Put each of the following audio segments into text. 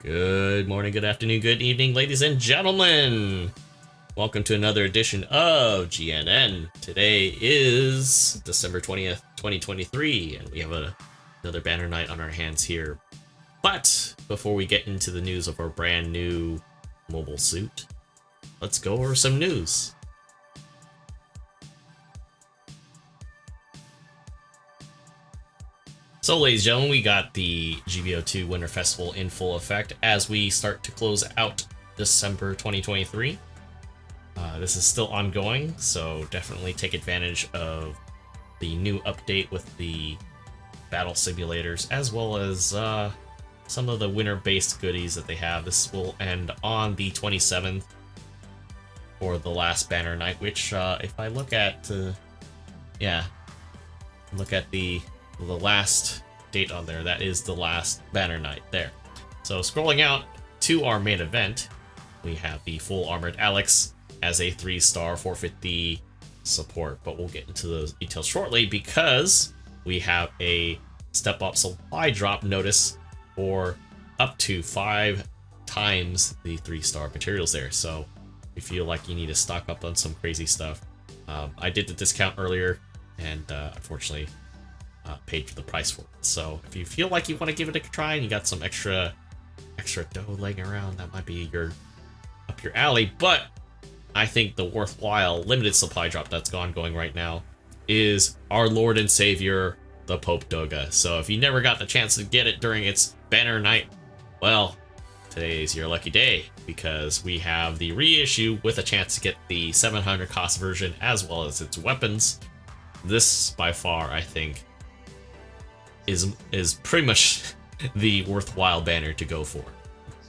Good morning, good afternoon, good evening, ladies and gentlemen. Welcome to another edition of GNN. Today is December 20th, 2023, and we have another banner night on our hands here. But before we get into the news of our brand new mobile suit, let's go over some news. So, ladies and gentlemen, we got the GBO2 Winter Festival in full effect as we start to close out December 2023. This is still ongoing, so definitely take advantage of the new update with the battle simulators, as well as some of the winter-based goodies that they have. This will end on the 27th for the last banner night, which, if I look at, look at the last date on there, that is the last banner night there. So scrolling out to our main event, we have the Full Armored Alex as a 3-star 450 support, but we'll get into those details shortly because we have a step up supply drop notice for up to 5 times the 3-star materials there. So if you feel like you need to stock up on some crazy stuff, I did the discount earlier and unfortunately paid for the price for it. So if you feel like you want to give it a try and you got some extra dough laying around, that might be up your alley. But I think the worthwhile limited supply drop that's going right now is our Lord and Savior, the Pope Doga. So if you never got the chance to get it during its banner night, well, today is your lucky day because we have the reissue with a chance to get the 700 cost version as well as its weapons. This by far, I think, is pretty much the worthwhile banner to go for.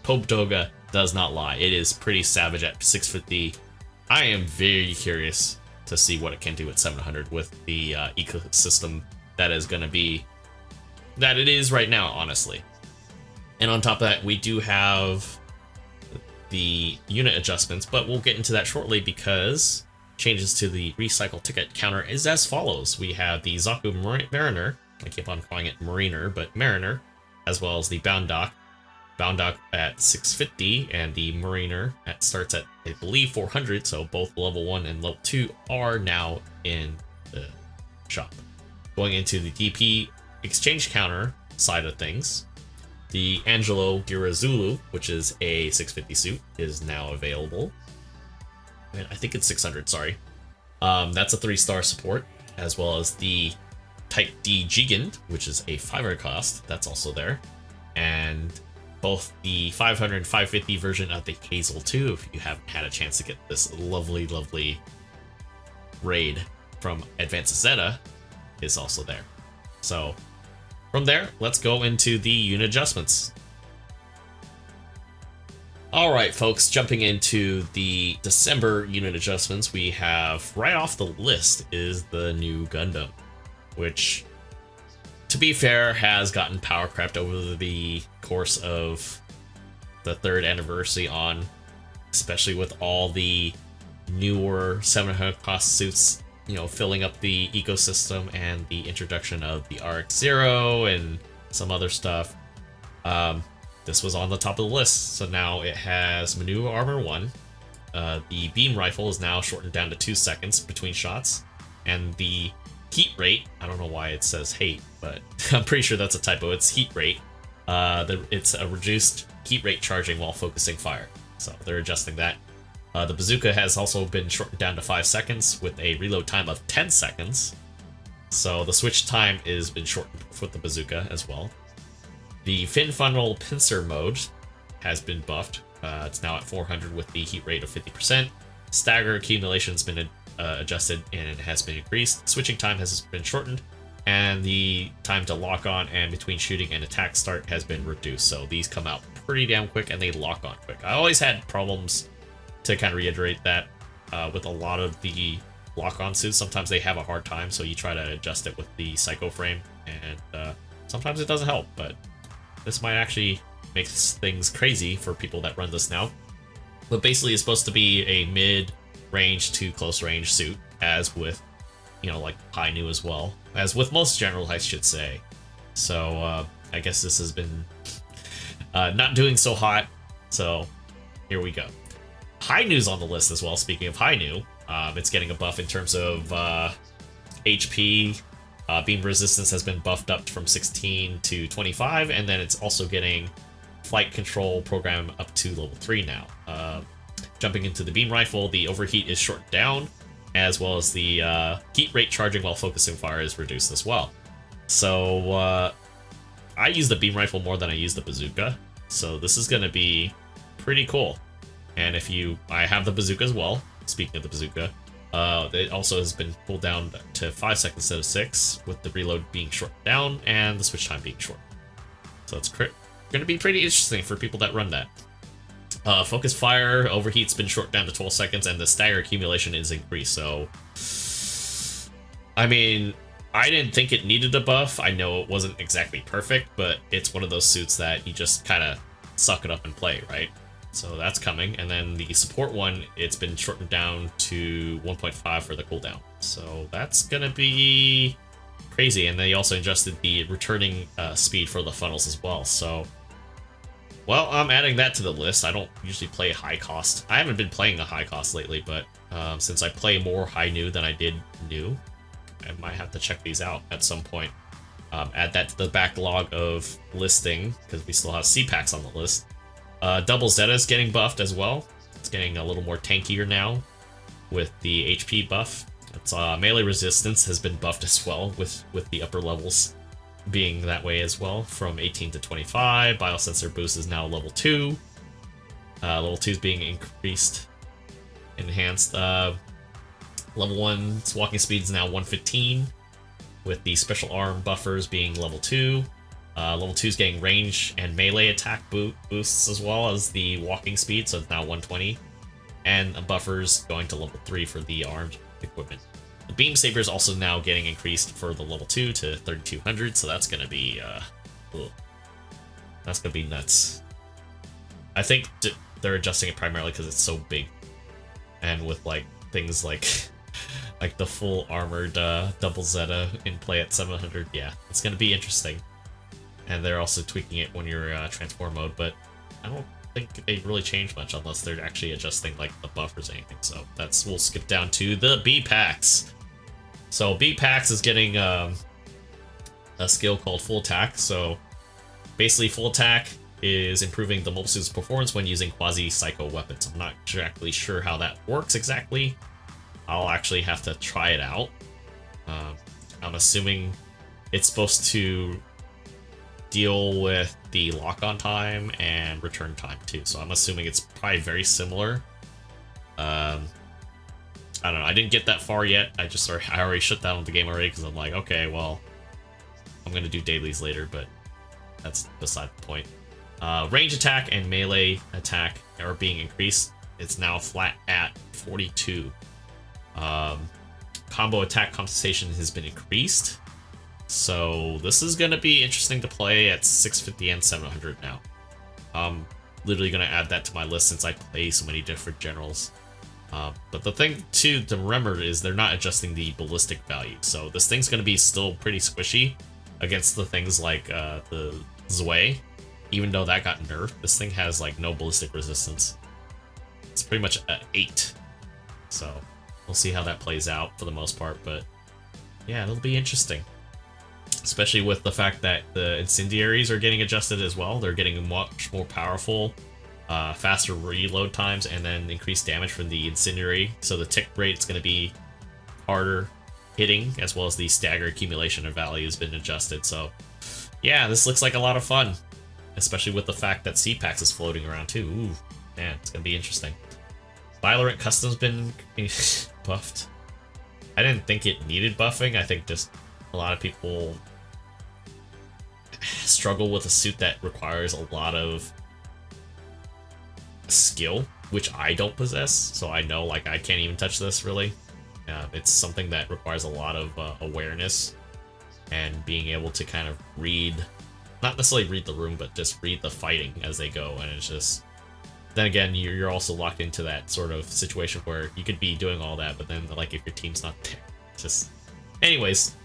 Pope Doga does not lie. It is pretty savage at 650. I am very curious to see what it can do at 700 with the ecosystem that is going to be that it is right now, honestly. And on top of that, we do have the unit adjustments, but we'll get into that shortly because changes to the recycle ticket counter is as follows. We have the Zaku Mariner, I keep on calling it Mariner, but Mariner, as well as the Bound Dock at 650, and the Mariner starts at, I believe, 400, so both level 1 and level 2 are now in the shop. Going into the DP exchange counter side of things, the Angelo Girazulu, which is a 650 suit, is now available. And I think it's 600, sorry. That's a 3-star support, as well as the Type D Gigant, which is a 500 cost, that's also there. And both the 500 and 550 version of the Hazel 2, if you haven't had a chance to get this lovely raid from Advanced Zeta, is also there. So from there, let's go into the unit adjustments. Alright folks, jumping into the December unit adjustments, we have right off the list is the new Gundam, which, to be fair, has gotten power crept over the course of the 3rd anniversary on, especially with all the newer 700 cost suits, filling up the ecosystem and the introduction of the RX-0 and some other stuff. This was on the top of the list, so now it has Maneuver Armor 1. The beam rifle is now shortened down to 2 seconds between shots, and the heat rate, I don't know why it says hate, but I'm pretty sure that's a typo. It's heat rate. It's a reduced heat rate charging while focusing fire. So they're adjusting that. The bazooka has also been shortened down to 5 seconds with a reload time of 10 seconds. So the switch time has been shortened for the bazooka as well. The fin funnel pincer mode has been buffed. It's now at 400 with the heat rate of 50%. Stagger accumulation has been adjusted and it has been increased. Switching time has been shortened, and the time to lock on and between shooting and attack start has been reduced. So these come out pretty damn quick and they lock on quick. I always had problems, to kind of reiterate that, with a lot of the lock on suits. Sometimes they have a hard time, so you try to adjust it with the psycho frame, and sometimes it doesn't help, but this might actually make things crazy for people that run this now. But basically it's supposed to be a mid-range to close-range suit, as with, like high new as well, as with most generals, I should say. So I guess this has been Not doing so hot, so here we go. High News on the list as well. Speaking of High New, it's getting a buff in terms of HP. Beam resistance has been buffed up from 16 to 25, and then it's also getting flight control program up to level 3 now. Jumping into the beam rifle, the overheat is shortened down, as well as the heat rate charging while focusing fire is reduced as well. So I use the beam rifle more than I use the bazooka, so this is going to be pretty cool. And I have the bazooka as well. Speaking of the bazooka, it also has been pulled down to 5 seconds instead of 6, with the reload being shortened down and the switch time being short. So it's going to be pretty interesting for people that run that. Focus fire overheat's been shortened down to 12 seconds, and the stagger accumulation is increased. So, I mean, I didn't think it needed a buff. I know it wasn't exactly perfect, but it's one of those suits that you just kind of suck it up and play, right? So that's coming. And then the support one, it's been shortened down to 1.5 for the cooldown. So that's going to be crazy. And they also adjusted the returning speed for the funnels as well. So, well, I'm adding that to the list. I don't usually play high cost. I haven't been playing a high cost lately, but since I play more high new than I did new, I might have to check these out at some point. Add that to the backlog of listing, because we still have C-packs on the list. Double Zeta is getting buffed as well. It's getting a little more tankier now with the HP buff. Its melee resistance has been buffed as well, with the upper levels being that way as well, from 18 to 25. Biosensor boost is now level 2. Level 2 is being enhanced. Level 1's walking speed is now 115, with the special arm buffers being level 2. Level 2 is getting range and melee attack boosts as well as the walking speed, so it's now 120. And buffers going to level 3 for the armed equipment. The beam saber is also now getting increased for the level 2 to 3200, so that's gonna be nuts. I think they're adjusting it primarily because it's so big, and with like things like the full armored double Zeta in play at 700. Yeah, it's gonna be interesting. And they're also tweaking it when you're transform mode, but I don't think they really change much unless they're actually adjusting like the buffers or anything. So we'll skip down to the B packs. So B packs is getting a skill called Full Attack. So basically, Full Attack is improving the mobile suit's performance when using quasi-psycho weapons. I'm not exactly sure how that works exactly. I'll actually have to try it out. I'm assuming it's supposed to deal with the lock-on time and return time too. So I'm assuming it's probably very similar. I don't know. I didn't get that far yet. I already shut down the game already because I'm like, okay, well, I'm gonna do dailies later, but that's beside the point. Range attack and melee attack are being increased. It's now flat at 42. Combo attack compensation has been increased. So this is going to be interesting to play at 650 and 700 now. I'm literally going to add that to my list since I play so many different generals. But the thing too to remember is they're not adjusting the ballistic value. So this thing's going to be still pretty squishy against the things like the Zwei. Even though that got nerfed, this thing has like no ballistic resistance. It's pretty much an 8. So we'll see how that plays out for the most part. But yeah, it'll be interesting. Especially with the fact that the incendiaries are getting adjusted as well. They're getting much more powerful, faster reload times, and then increased damage from the incendiary. So the tick rate is going to be harder hitting, as well as the stagger accumulation of value has been adjusted. So yeah, this looks like a lot of fun, especially with the fact that C-Packs is floating around too. Ooh, man, it's going to be interesting. Violent Custom's been buffed. I didn't think it needed buffing. I think just a lot of people struggle with a suit that requires a lot of skill, which I don't possess. So I know, like, I can't even touch this really. It's something that requires a lot of awareness and being able to kind of read, not necessarily read the room, but just read the fighting as they go. And it's just, then again, you're also locked into that sort of situation where you could be doing all that, but then like if your team's not there, just anyways.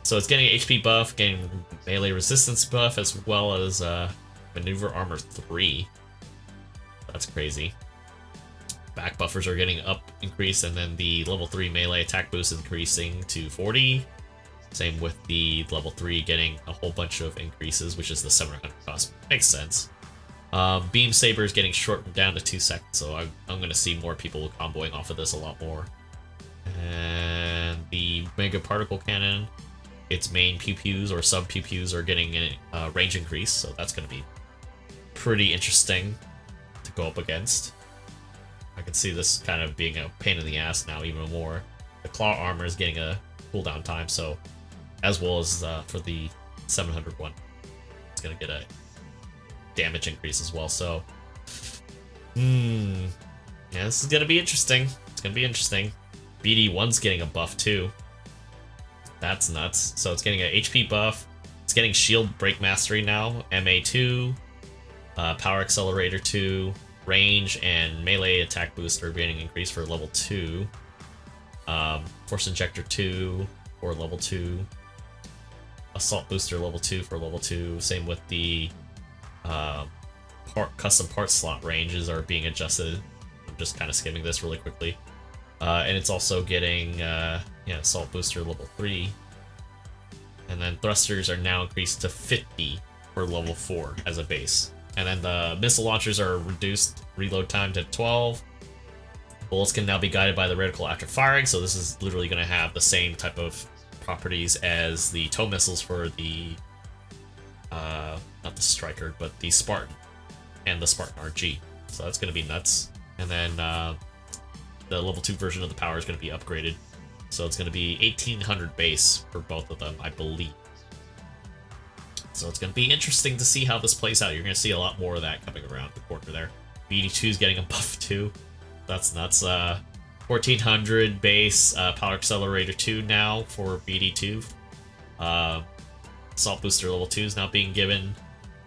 So it's getting an HP buff, getting melee resistance buff, as well as Maneuver Armor 3. That's crazy. Back buffers are getting increased, and then the level 3 melee attack boost increasing to 40. Same with the level 3 getting a whole bunch of increases, which is the 700 cost. Makes sense. Beam Saber is getting shortened down to 2 seconds, so I'm going to see more people comboing off of this a lot more. And the Mega Particle Cannon, its main pew-pews or sub-pew-pews are getting a range increase, so that's going to be pretty interesting to go up against. I can see this kind of being a pain in the ass now even more. The Claw Armor is getting a cooldown time, so as well as for the 701, it's going to get a damage increase as well, so yeah, this is going to be interesting. It's going to be interesting. BD1's getting a buff too. That's nuts. So it's getting an HP buff. It's getting Shield Break Mastery now, MA2, Power Accelerator 2, Range and Melee Attack Boost are getting increased for level 2. Force Injector 2 for level 2. Assault Booster level 2 for level 2. Same with the custom part slot ranges are being adjusted. I'm just kind of skimming this really quickly. And it's also getting Assault Booster level 3. And then thrusters are now increased to 50 for level 4 as a base. And then the missile launchers are reduced reload time to 12. Bullets can now be guided by the reticle after firing, so this is literally going to have the same type of properties as the tow missiles for the not the Striker, but the Spartan and the Spartan RG. So that's going to be nuts. And then the level 2 version of the power is going to be upgraded. So it's going to be 1800 base for both of them, I believe. So it's going to be interesting to see how this plays out. You're going to see a lot more of that coming around the corner there. BD2 is getting a buff too. That's nuts. 1400 base, Power Accelerator 2 now for BD2. Assault Booster level 2 is now being given.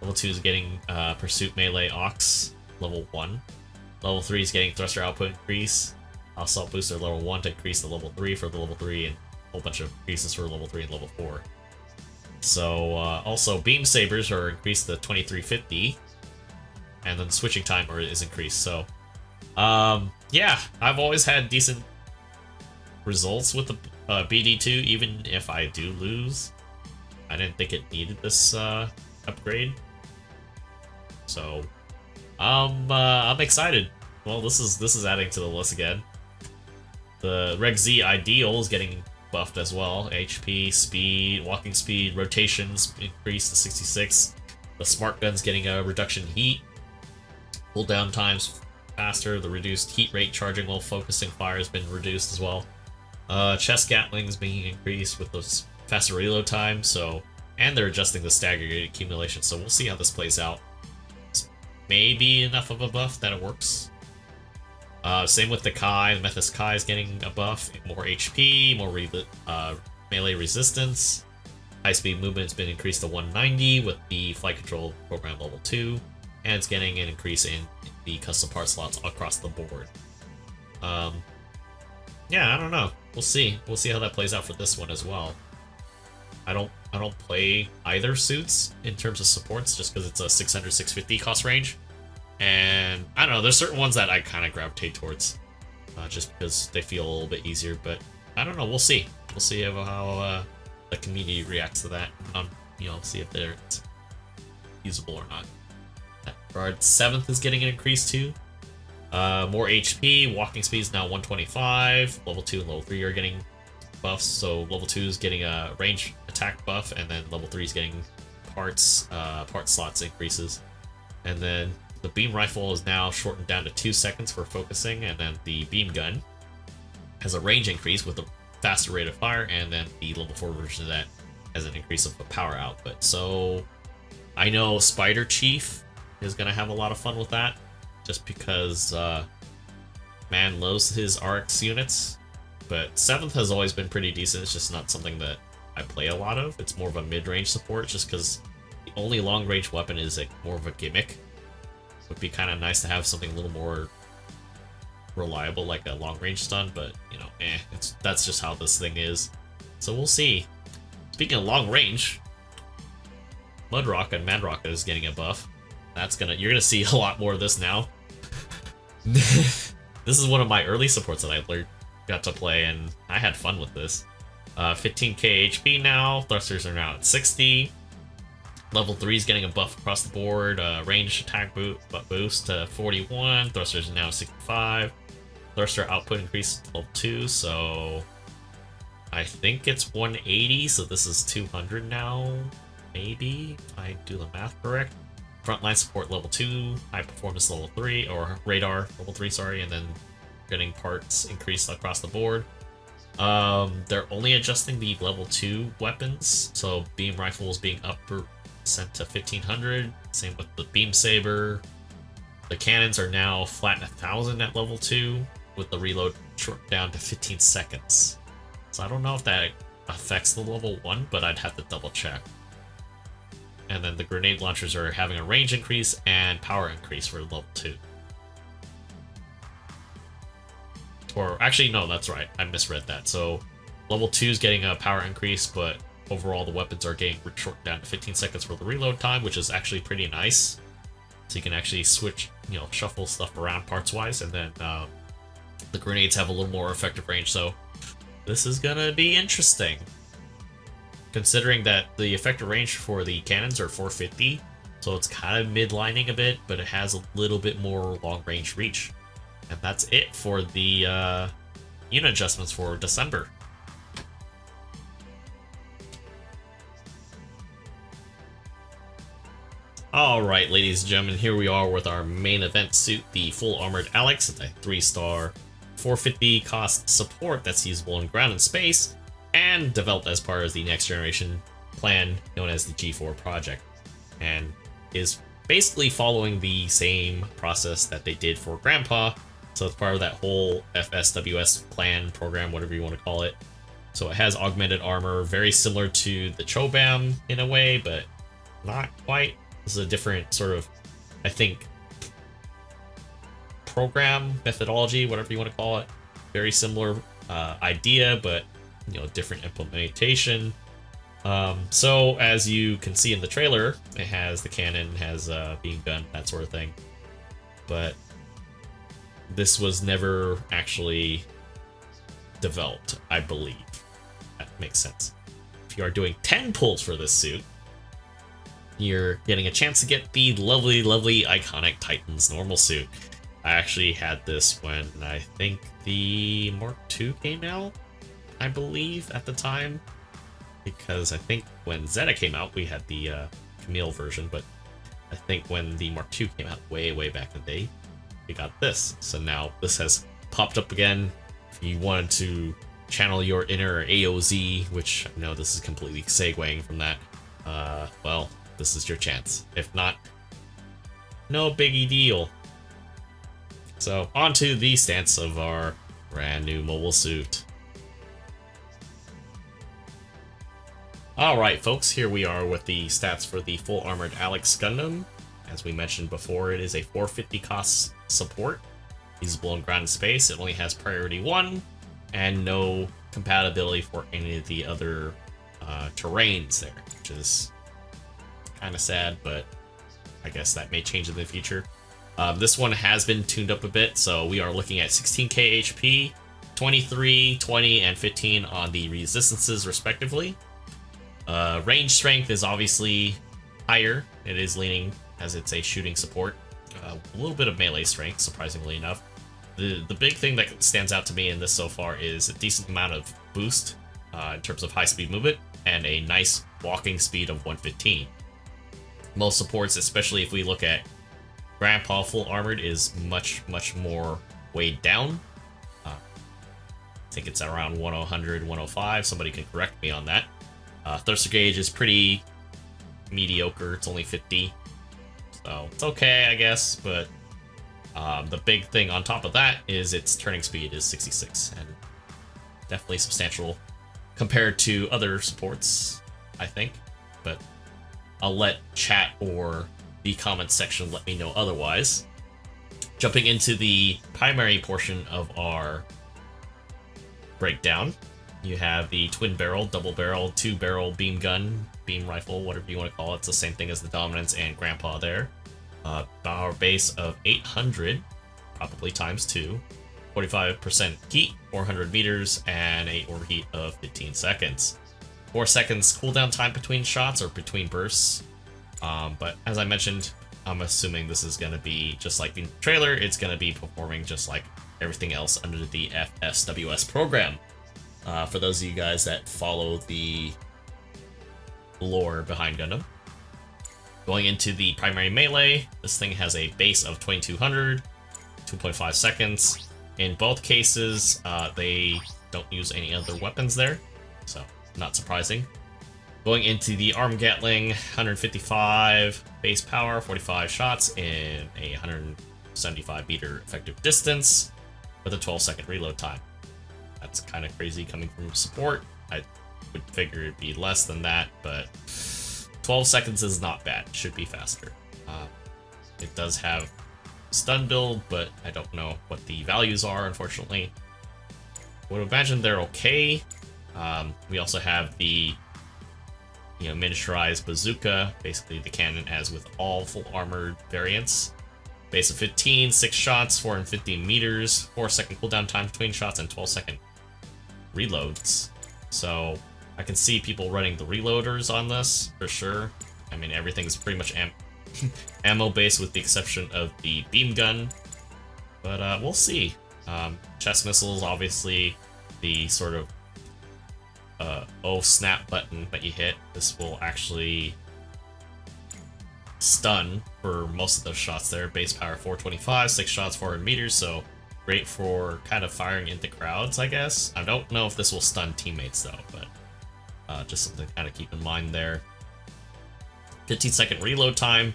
Level 2 is getting Pursuit Melee Ox level 1. Level 3 is getting Thruster Output increase. Assault Booster level 1 to increase the level 3 for the level 3, and a whole bunch of increases for level 3 and level 4. So, also Beam Sabers are increased to 2350, and then switching time is increased. So, yeah, I've always had decent results with the BD2, even if I do lose. I didn't think it needed this upgrade. So, I'm excited. Well, this is adding to the list again. The Reg Z Ideal is getting buffed as well. HP, speed, walking speed, rotations increased to 66. The Smart Gun's getting a reduction in heat. Cooldown times faster. The reduced heat rate charging while focusing fire has been reduced as well. Chest Gatling's being increased with those faster reload time. So, and they're adjusting the staggered accumulation. So we'll see how this plays out. It's maybe enough of a buff that it works. Same with the Kai. The Methus Kai is getting a buff. More HP, more melee resistance. High-speed movement's been increased to 190 with the Flight Control Program level 2. And it's getting an increase in the custom part slots across the board. Yeah, I don't know. We'll see. We'll see how that plays out for this one as well. I don't play either suits in terms of supports just because it's a 600-650 cost range. And I don't know, there's certain ones that I kind of gravitate towards just because they feel a little bit easier, but I don't know, we'll see. We'll see how the community reacts to that. See if they're usable or not. Guard 7th is getting an increase too. More HP, walking speed is now 125. Level 2 and level 3 are getting buffs, so level 2 is getting a range attack buff, and then level 3 is getting part slots increases. And then the beam rifle is now shortened down to 2 seconds for focusing, and then the beam gun has a range increase with a faster rate of fire, and then the level 4 version of that has an increase of the power output. So I know Spider Chief is going to have a lot of fun with that, just because man loves his RX units. But 7th has always been pretty decent, it's just not something that I play a lot of. It's more of a mid-range support, just because the only long-range weapon is more of a gimmick. Would be kind of nice to have something a little more reliable, like a long-range stun, but, that's just how this thing is. So we'll see. Speaking of long-range, Mudrock and Madrock is getting a buff. you're gonna see a lot more of this now. This is one of my early supports that I got to play, and I had fun with this. 15k HP now. Thrusters are now at 60. Level 3 is getting a buff across the board. Range attack boost to 41. Thrusters are now 65. Thruster output increased to level 2, so I think it's 180, so this is 200 now, maybe, if I do the math correct. Frontline support level 2, high performance level 3, or radar level 3, sorry, and then getting parts increased across the board. They're only adjusting the level 2 weapons, so beam rifles being sent to 1500, same with the beam saber. The cannons are now flat 1000 at level 2, with the reload short down to 15 seconds. So I don't know if that affects the level 1, but I'd have to double check. And then the grenade launchers are having a range increase and power increase for level 2. Or actually, no, that's right. I misread that. So level 2 is getting a power increase, but overall the weapons are getting shortened down to 15 seconds for the reload time, which is actually pretty nice. So you can actually switch, shuffle stuff around parts-wise, and then the grenades have a little more effective range. So this is gonna be interesting, considering that the effective range for the cannons are 450, so it's kind of midlining a bit, but it has a little bit more long-range reach. And that's it for the unit adjustments for December. Alright, ladies and gentlemen, here we are with our main event suit, the Full Armored Alex. It's a 3-star 450 cost support that's usable in ground and space, and developed as part of the next generation plan known as the G4 project, and is basically following the same process that they did for Grandpa. So it's part of that whole FSWS plan program, whatever you want to call it. So it has augmented armor, very similar to the Chobam in a way, but not quite. This is a different sort of, I think, program methodology, whatever you want to call it. Very similar idea, but different implementation. So as you can see in the trailer, it has the cannon, has a beam gun, that sort of thing. But this was never actually developed, I believe. That makes sense. If you are doing 10 pulls for this suit, you're getting a chance to get the lovely, lovely, iconic Titan's normal suit. I actually had this when I think the Mark II came out, I believe, at the time. Because I think when Zeta came out, we had the Camille version, but I think when the Mark II came out way, way back in the day, we got this. So now this has popped up again. If you wanted to channel your inner AOZ, which I know this is completely segueing from that, well, this is your chance. If not, no biggie deal. So, on to the stance of our brand new mobile suit. Alright folks, here we are with the stats for the Full Armored Alex Gundam. As we mentioned before, it is a 450 cost support, usable in ground and space. It only has priority 1, and no compatibility for any of the other terrains there, which is kind of sad, but I guess that may change in the future. This one has been tuned up a bit, so we are looking at 16k HP, 23, 20, and 15 on the resistances respectively. Range strength is obviously higher. It is leaning, as it's a shooting support. A little bit of melee strength, surprisingly enough. The big thing that stands out to me in this so far is a decent amount of boost in terms of high speed movement, and a nice walking speed of 115. Most supports, especially if we look at Grandpa Full Armored, is much, much more weighed down. I think it's around 100, 105. Somebody can correct me on that. Thruster gauge is pretty mediocre. It's only 50. So it's okay, I guess. But the big thing on top of that is its turning speed is 66. And definitely substantial compared to other supports, I think. But I'll let chat or the comments section let me know otherwise. Jumping into the primary portion of our breakdown, you have the twin barrel, double barrel, 2-barrel beam gun, beam rifle, whatever you want to call it. It's the same thing as the Dominance and Grandpa there. Power base of 800, probably times 2. 45% heat, 400 meters, and a overheat of 15 seconds. 4 seconds cooldown time between shots or between bursts. But as I mentioned, I'm assuming this is going to be just like the trailer. It's going to be performing just like everything else under the FSWS program. For those of you guys that follow the lore behind Gundam. Going into the primary melee, this thing has a base of 2200, 2.5 seconds. In both cases, they don't use any other weapons there, so not surprising. Going into the Arm Gatling, 155 base power, 45 shots in a 175 meter effective distance with a 12-second reload time. That's kind of crazy coming from support. I would figure it'd be less than that, but 12 seconds is not bad. It should be faster. It does have stun build, but I don't know what the values are, unfortunately. Would imagine they're okay. We also have the miniaturized bazooka, basically the cannon as with all full armored variants. Base of 15, 6 shots, 450 meters, 4-second cooldown time between shots, and 12-second reloads. So I can see people running the reloaders on this for sure. I mean, everything's pretty much ammo based with the exception of the beam gun, but we'll see. Chest missiles, obviously, the sort of oh snap button that you hit. This will actually stun for most of those shots there. Base power 425, 6 shots, 400 meters, so great for kind of firing into crowds, I guess. I don't know if this will stun teammates though, but just something to kind of keep in mind there. 15-second reload time.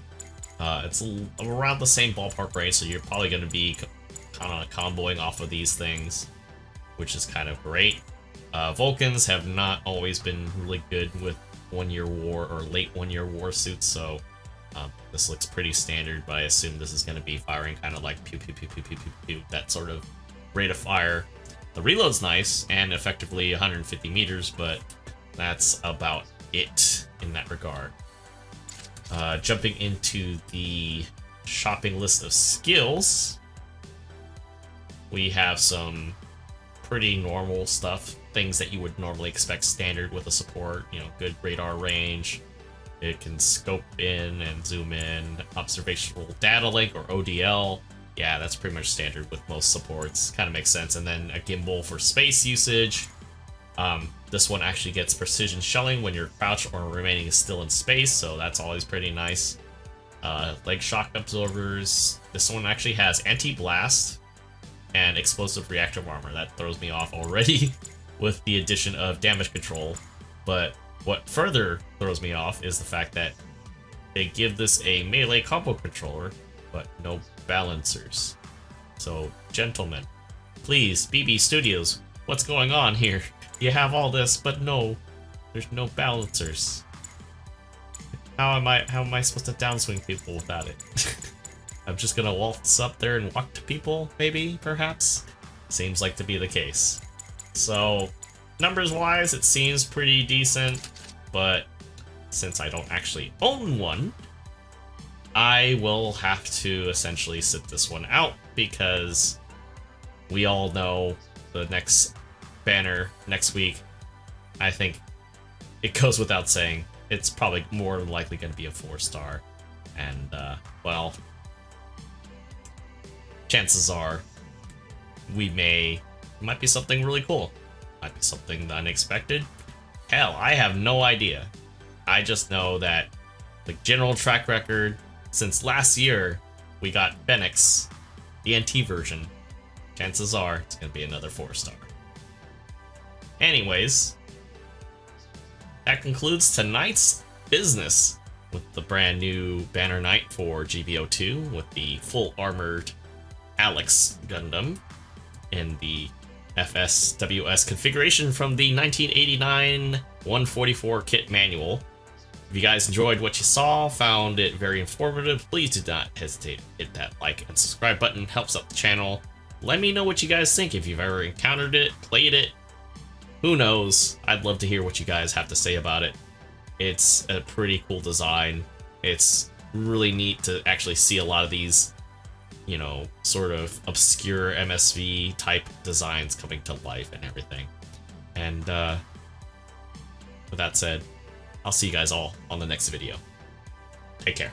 It's around the same ballpark range, so you're probably going to be kind of comboing off of these things, which is kind of great. Vulcans have not always been really good with 1-year war or late 1-year war suits, so this looks pretty standard, but I assume this is going to be firing kind of like pew pew pew pew pew pew pew, that sort of rate of fire. The reload's nice and effectively 150 meters, but that's about it in that regard. Jumping into the shopping list of skills, we have some pretty normal stuff, things that you would normally expect standard with a support, good radar range. It can scope in and zoom in, observational data link or ODL. Yeah, that's pretty much standard with most supports. Kind of makes sense. And then a gimbal for space usage. This one actually gets precision shelling when you're crouched or remaining still in space, so that's always pretty nice. Leg shock absorbers. This one actually has anti-blast and explosive reactive armor. That throws me off already with the addition of damage control. But what further throws me off is the fact that they give this a melee combo controller, but no balancers. So, gentlemen, please, BB Studios, what's going on here? You have all this, but no, there's no balancers. How am I supposed to downswing people without it? I'm just gonna waltz up there and walk to people, maybe, perhaps? Seems like to be the case. So, numbers-wise, it seems pretty decent, but since I don't actually own one, I will have to essentially sit this one out, because we all know the next banner next week, I think it goes without saying, it's probably more than likely going to be a 4-star, and well, chances are it might be something really cool, might be something unexpected. Hell, I have no idea. I just know that the general track record since last year, we got Fenix, the NT version. Chances are it's going to be another 4-star. Anyways, that concludes tonight's business with the brand new banner night for GBO2 with the full armored Alex Gundam in the FSWS configuration from the 1989 144 kit manual. If you guys enjoyed what you saw, found it very informative, please do not hesitate to hit that like and subscribe button. Helps out the channel. Let me know what you guys think, if you've ever encountered it, played it. Who knows? I'd love to hear what you guys have to say about it. It's a pretty cool design. It's really neat to actually see a lot of these, you know, sort of obscure MSV type designs coming to life and everything. And with that said, I'll see you guys all on the next video. Take care.